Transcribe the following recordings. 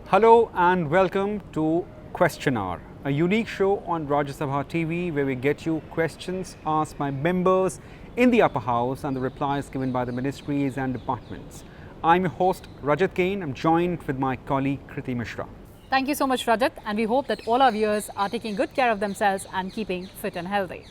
Hello and welcome to Question Hour, a unique show on Rajya Sabha TV where we get you questions asked by members in the upper house and the replies given by the ministries and departments. I'm your host Rajat Kain. I'm joined with my colleague Kriti Mishra. Thank you so much, Rajat, and we hope that all our viewers are taking good care of themselves and keeping fit and healthy.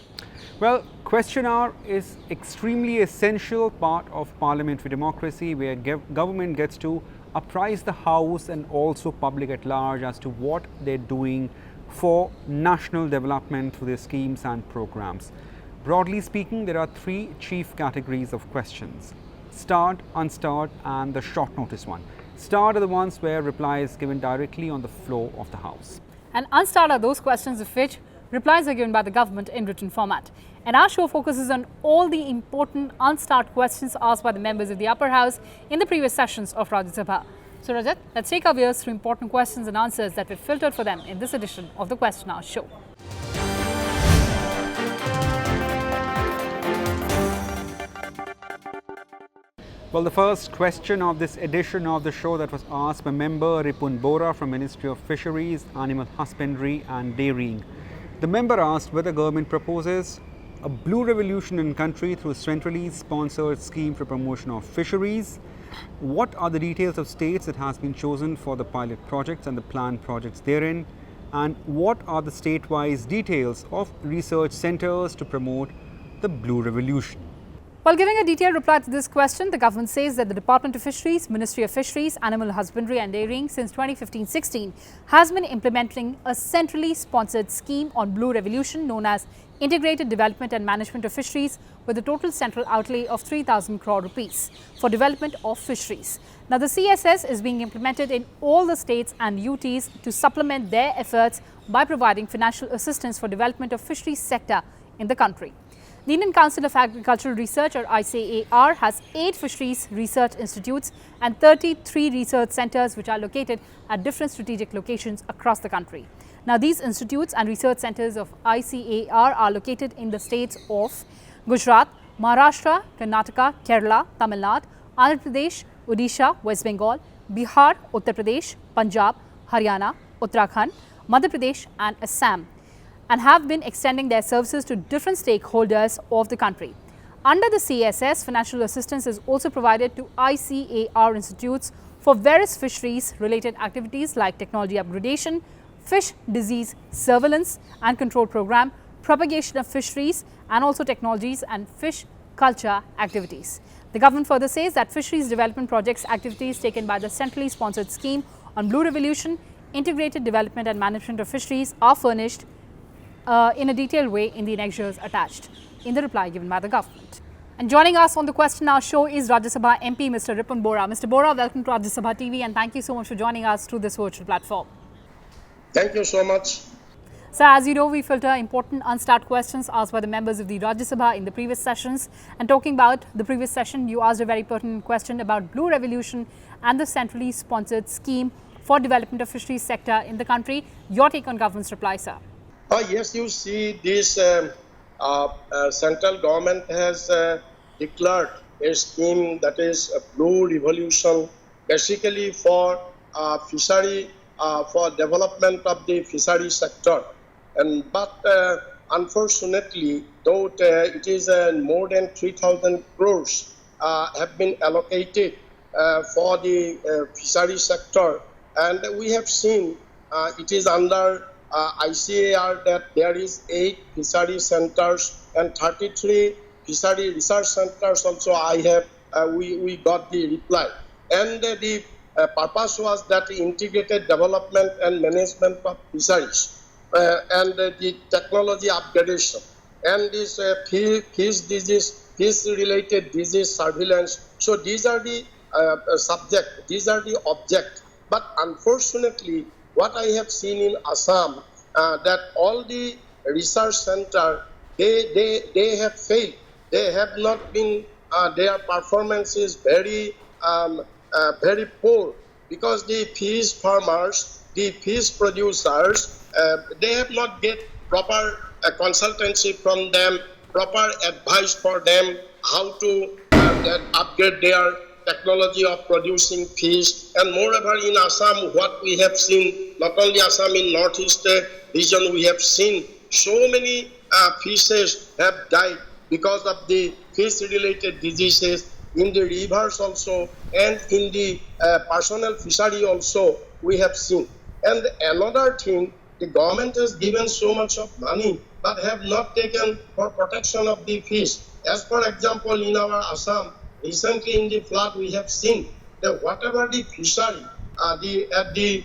Well, Question Hour is extremely essential part of parliamentary democracy where government gets to apprise the House and also public at large as to what they're doing for national development through their schemes and programs. Broadly speaking, there are three chief categories of questions: starred, unstarred and the short notice one. Starred are the ones where reply is given directly on the floor of the House. And unstarred are those questions of which replies are given by the government in written format. And our show focuses on all the important unstarred questions asked by the members of the upper house in the previous sessions of Rajya Sabha. So Rajat, let's take our viewers through important questions and answers that we've filtered for them in this edition of the Question Hour show. Well, the first question of this edition of the show that was asked by member Ripun Bora from Ministry of Fisheries, Animal Husbandry and Dairying. The member asked whether government proposes a blue revolution in country through centrally sponsored scheme for promotion of fisheries. What are the details of states that has been chosen for the pilot projects and the planned projects therein? And what are the state-wise details of research centers to promote the blue revolution? While giving a detailed reply to this question, the government says that the Department of Fisheries, Ministry of Fisheries, Animal Husbandry and Dairying since 2015-16 has been implementing a centrally sponsored scheme on blue revolution known as Integrated Development and Management of Fisheries with a total central outlay of 3,000 crore rupees for development of fisheries. Now the CSS is being implemented in all the states and UTs to supplement their efforts by providing financial assistance for development of fisheries sector in the country. The Indian Council of Agricultural Research or ICAR has 8 fisheries research institutes and 33 research centers which are located at different strategic locations across the country. Now these institutes and research centers of ICAR are located in the states of Gujarat, Maharashtra, Karnataka, Kerala, Tamil Nadu, Andhra Pradesh, Odisha, West Bengal, Bihar, Uttar Pradesh, Punjab, Haryana, Uttarakhand, Madhya Pradesh and Assam, and have been extending their services to different stakeholders of the country. Under the CSS, financial assistance is also provided to ICAR institutes for various fisheries related activities like technology upgradation, fish disease surveillance and control program, propagation of fisheries and also technologies and fish culture activities. The government further says that fisheries development projects activities taken by the centrally sponsored scheme on blue revolution, integrated development and management of fisheries are furnished in a detailed way in the annexures attached in the reply given by the government. And joining us on the Question Hour show is Rajya Sabha MP Mr. Ripun Bora. Mr. Bora, welcome to Rajya Sabha TV and thank you so much for joining us through this virtual platform. Thank you so much. So as you know, we filter important unstarred questions asked by the members of the Rajya Sabha in the previous sessions. And talking about the previous session, you asked a very pertinent question about blue revolution and the centrally sponsored scheme for development of fisheries sector in the country. Your take on government's reply, sir? Yes, you see, this central government has declared a scheme that is a blue revolution, basically for fishery, for development of the fishery sector. But unfortunately, though it is more than 3,000 crores have been allocated for the fishery sector, and we have seen it is under ICAR that there is 8 fishery centers and 33 fishery research centers also we got the reply. And the purpose was that integrated development and management of fisheries and the technology upgradation and this fish related disease surveillance. So these are the subject, these are the object. But unfortunately, what I have seen in Assam, that all the research center, they have failed. They have not been, their performance is very poor because the fish farmers, the fish producers, they have not get proper consultancy from them, proper advice for them how to upgrade their technology of producing fish. And moreover, in Assam, what we have seen, not only Assam, in Northeast region, we have seen so many fishes have died because of the fish-related diseases in the rivers also, and in the personal fishery also we have seen. And another thing, the government has given so much of money but have not taken for protection of the fish. As for example, in our Assam, recently in the flood we have seen that whatever the fishery, at the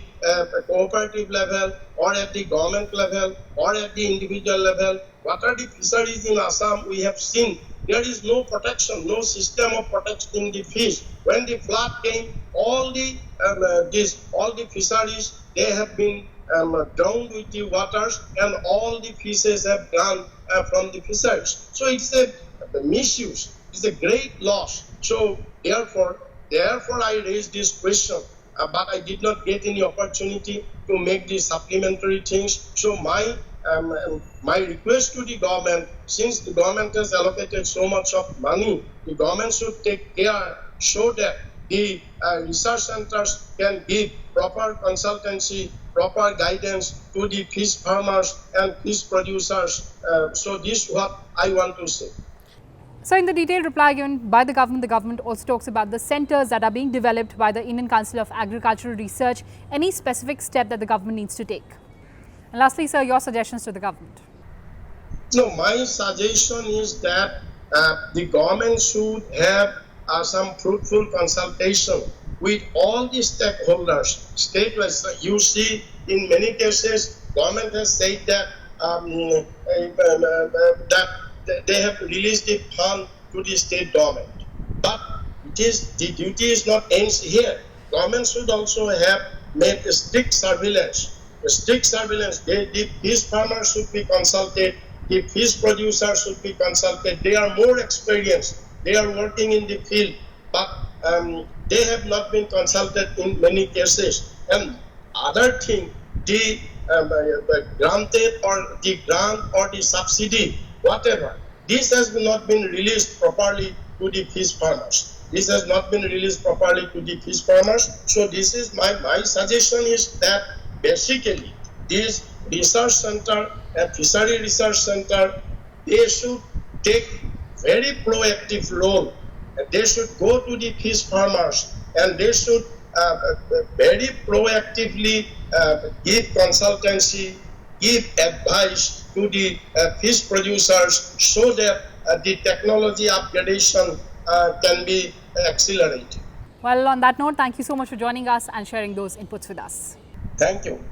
cooperative level or at the government level or at the individual level, what are the fisheries in Assam, we have seen there is no protection, no system of protecting the fish. When the flood came, all the fisheries, they have been drowned with the waters, and all the fishes have gone from the fisheries. So it's a misuse. It's a great loss. So therefore I raised this question, but I did not get any opportunity to make these supplementary things. So my request to the government, since the government has allocated so much of money, the government should take care so that the research centers can give proper consultancy, proper guidance to the fish farmers and fish producers. So this is what I want to say. So in the detailed reply given by the government also talks about the centres that are being developed by the Indian Council of Agricultural Research. Any specific step that the government needs to take? And lastly, sir, your suggestions to the government. No, my suggestion is that the government should have some fruitful consultation with all the stakeholders, statewide. You see, in many cases, government has said that that they have released the fund to the state government. But the duty is not ends here. Government should also have made a strict surveillance. The fish farmers should be consulted. The fish producers should be consulted. They are more experienced. They are working in the field, but they have not been consulted in many cases. And other thing, the granted or the grant or the subsidy, whatever, this has not been released properly to the fish farmers. This has not been released properly to the fish farmers. So this is my suggestion is that basically this research center and fishery research center, they should take very proactive role. They should go to the fish farmers and they should very proactively give consultancy, give advice to the fish producers so that the technology upgradation can be accelerated. Well, on that note, thank you so much for joining us and sharing those inputs with us. Thank you.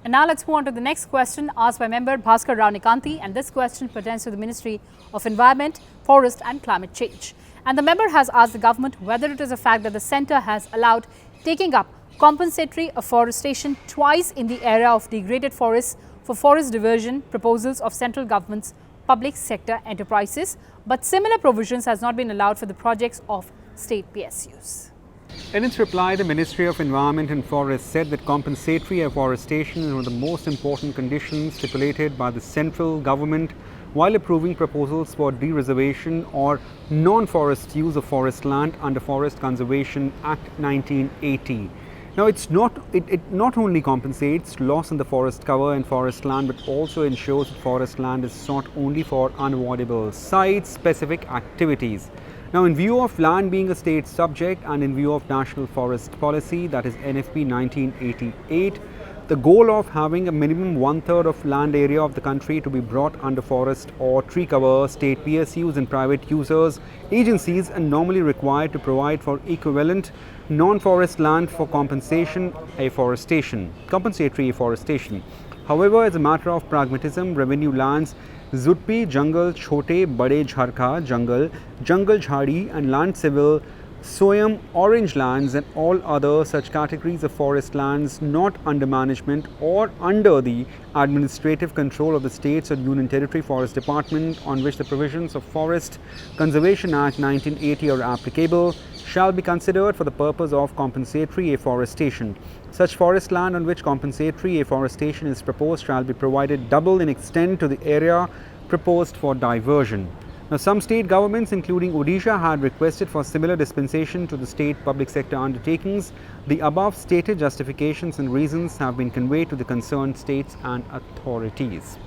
And now let's move on to the next question asked by member Bhaskar Rao Nikanti, and this question pertains to the Ministry of Environment, Forest and Climate Change. And the member has asked the government whether it is a fact that the centre has allowed taking up compensatory afforestation twice in the area of degraded forests for forest diversion proposals of central government's public sector enterprises, but similar provisions has not been allowed for the projects of state PSUs. In its reply, the Ministry of Environment and Forests said that compensatory afforestation is one of the most important conditions stipulated by the central government while approving proposals for de-reservation or non-forest use of forest land under Forest Conservation Act 1980. Now, it not only compensates loss in the forest cover and forest land, but also ensures that forest land is sought only for unavoidable site-specific activities. Now, in view of land being a state subject and in view of National Forest Policy, that is NFP 1988, the goal of having a minimum one-third of land area of the country to be brought under forest or tree cover, state PSUs and private users, agencies are normally required to provide for equivalent non-forest land for compensatory afforestation. However, as a matter of pragmatism, revenue lands Zutpi, Jungle, Chote, Bade Jharkha, Jungle, Jungle Jhadi and land civil Soyam orange lands and all other such categories of forest lands not under management or under the administrative control of the states or union territory forest department on which the provisions of Forest Conservation Act 1980 are applicable shall be considered for the purpose of compensatory afforestation. Such forest land on which compensatory afforestation is proposed shall be provided double in extent to the area proposed for diversion. Now, some state governments, including Odisha, had requested for similar dispensation to the state public sector undertakings. The above stated justifications and reasons have been conveyed to the concerned states and authorities.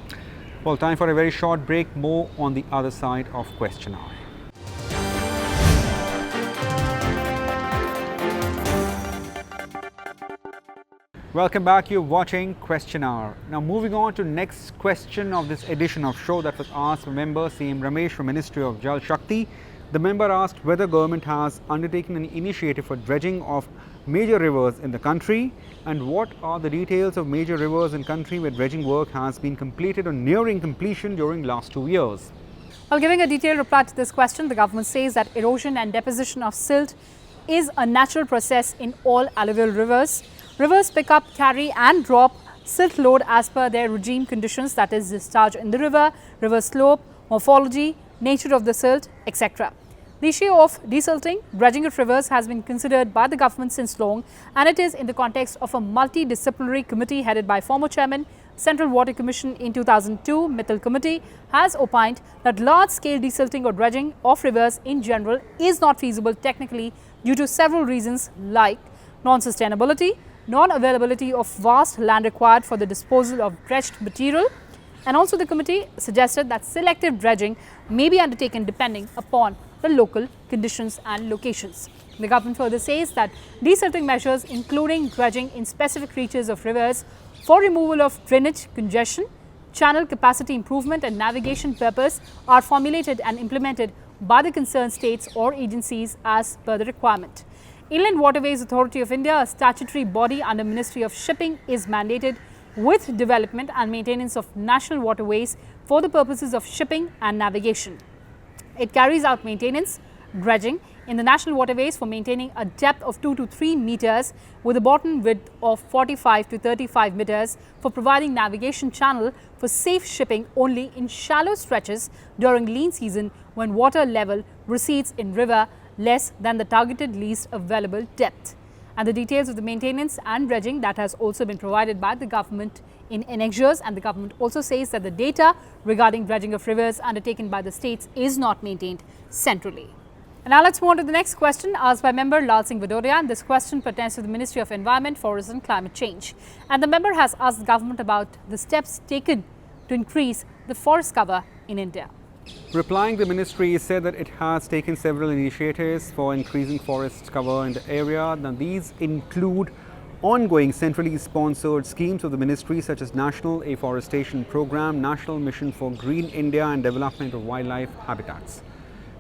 Well, time for a very short break. More on the other side of Question Hour. Welcome back. You're watching Question Hour. Now, moving on to next question of this edition of show that was asked by member CM Ramesh from Ministry of Jal Shakti. The member asked whether government has undertaken an initiative for dredging of major rivers in the country and what are the details of major rivers in country where dredging work has been completed or nearing completion during last 2 years. While giving a detailed reply to this question, the government says that erosion and deposition of silt is a natural process in all alluvial rivers. Rivers pick up, carry and drop silt load as per their regime conditions, that is discharge in the river, river slope, morphology, nature of the silt, etc. The issue of desilting, dredging of rivers has been considered by the government since long, and it is in the context of a multidisciplinary committee headed by former chairman, Central Water Commission in 2002, Mittal Committee has opined that large-scale desilting or dredging of rivers in general is not feasible technically due to several reasons like non-sustainability, non-availability of vast land required for the disposal of dredged material, and also the committee suggested that selective dredging may be undertaken depending upon the local conditions and locations. The government further says that desilting measures including dredging in specific reaches of rivers for removal of drainage congestion, channel capacity improvement and navigation purpose are formulated and implemented by the concerned states or agencies as per the requirement. Inland Waterways Authority of India, a statutory body under Ministry of Shipping, is mandated with development and maintenance of national waterways for the purposes of shipping and navigation. It carries out maintenance, dredging in the national waterways for maintaining a depth of 2 to 3 meters with a bottom width of 45 to 35 meters for providing navigation channel for safe shipping only in shallow stretches during lean season when water level recedes in river less than the targeted least available depth. And the details of the maintenance and dredging that has also been provided by the government in annexures, and the government also says that the data regarding dredging of rivers undertaken by the states is not maintained centrally. And now let's move on to the next question asked by member Lal Singh Vadoria, and this question pertains to the Ministry of Environment, Forest and Climate Change. And the member has asked the government about the steps taken to increase the forest cover in India. Replying, the ministry said that it has taken several initiatives for increasing forest cover in the area. Now, these include ongoing centrally sponsored schemes of the ministry such as National Afforestation Program, National Mission for Green India and Development of Wildlife Habitats.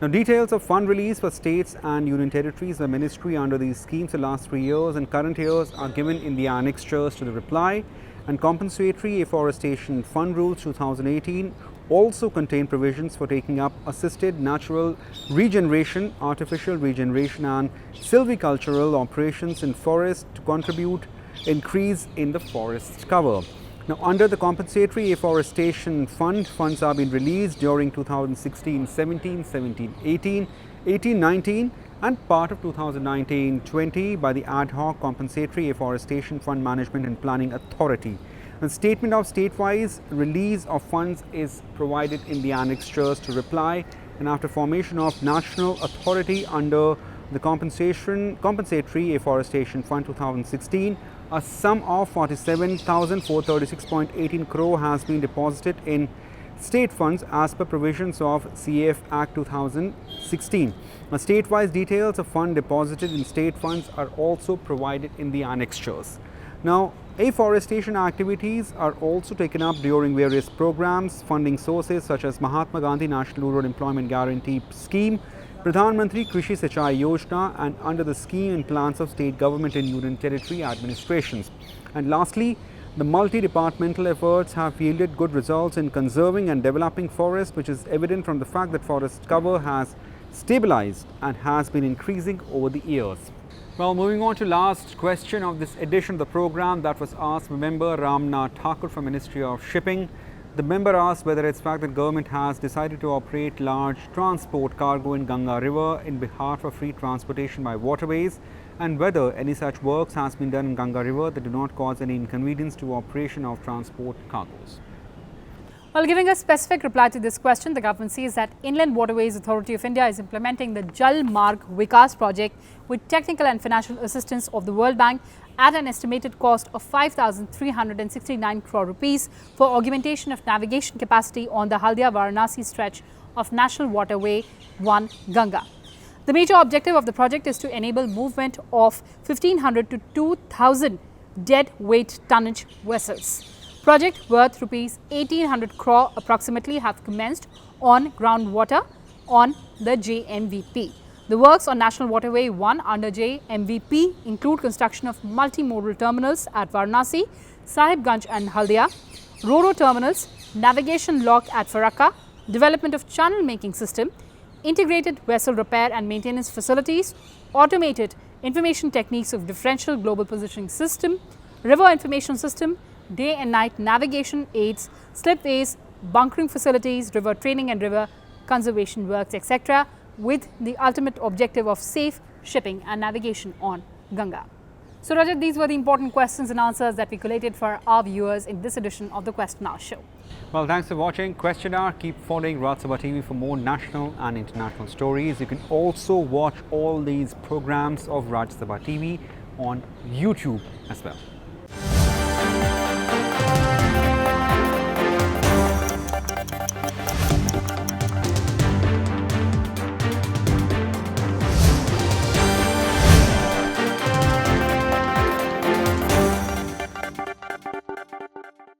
Now, details of fund release for states and union territories, the ministry under these schemes the last 3 years and current years are given in the annexures to the reply, and compensatory afforestation fund rules 2018 also contain provisions for taking up assisted natural regeneration, artificial regeneration and silvicultural operations in forest to contribute increase in the forest cover. Now, under the compensatory afforestation fund, funds are being released during 2016-17, 17-18, 18-19 and part of 2019-20 by the Ad Hoc Compensatory Afforestation Fund Management and Planning Authority. A statement of state-wise release of funds is provided in the annexures to reply, and after formation of national authority under the compensatory afforestation fund 2016, a sum of 47,436.18 crore has been deposited in state funds as per provisions of CAF Act 2016. State-wise details of fund deposited in state funds are also provided in the annexures. Now, afforestation activities are also taken up during various programs, funding sources such as Mahatma Gandhi National Rural Employment Guarantee Scheme, Pradhan Mantri Krishi Sinchai Yojana, and under the scheme and plans of state government and union territory administrations. And lastly, the multi-departmental efforts have yielded good results in conserving and developing forest, which is evident from the fact that forest cover has stabilized and has been increasing over the years. Well, moving on to last question of this edition of the program that was asked by member Ramnath Thakur from Ministry of Shipping. The member asked whether it's fact that government has decided to operate large transport cargo in Ganga River in behalf of free transportation by waterways, and whether any such works has been done in Ganga River that do not cause any inconvenience to operation of transport cargoes. While giving a specific reply to this question, the government says that Inland Waterways Authority of India is implementing the Jal Marg Vikas project with technical and financial assistance of the World Bank at an estimated cost of 5,369 crore rupees for augmentation of navigation capacity on the Haldia-Varanasi stretch of National Waterway 1 Ganga. The major objective of the project is to enable movement of 1,500 to 2,000 dead weight tonnage vessels. Project worth rupees 1,800 crore approximately have commenced on groundwater on the JMVP. The works on National Waterway 1 under JMVP include construction of multimodal terminals at Varanasi, Sahibganj and Haldia, Ro-Ro terminals, navigation lock at Farakka, development of channel making system, integrated vessel repair and maintenance facilities, automated information techniques of differential global positioning system, river information system, day and night navigation aids, slipways, bunkering facilities, river training and river conservation works, etc., with the ultimate objective of safe shipping and navigation on Ganga. So, Rajat, these were the important questions and answers that we collated for our viewers in this edition of the Question Hour show. Well, thanks for watching Question Hour. Keep following Rajya Sabha TV for more national and international stories. You can also watch all these programs of Rajya Sabha TV on YouTube as well.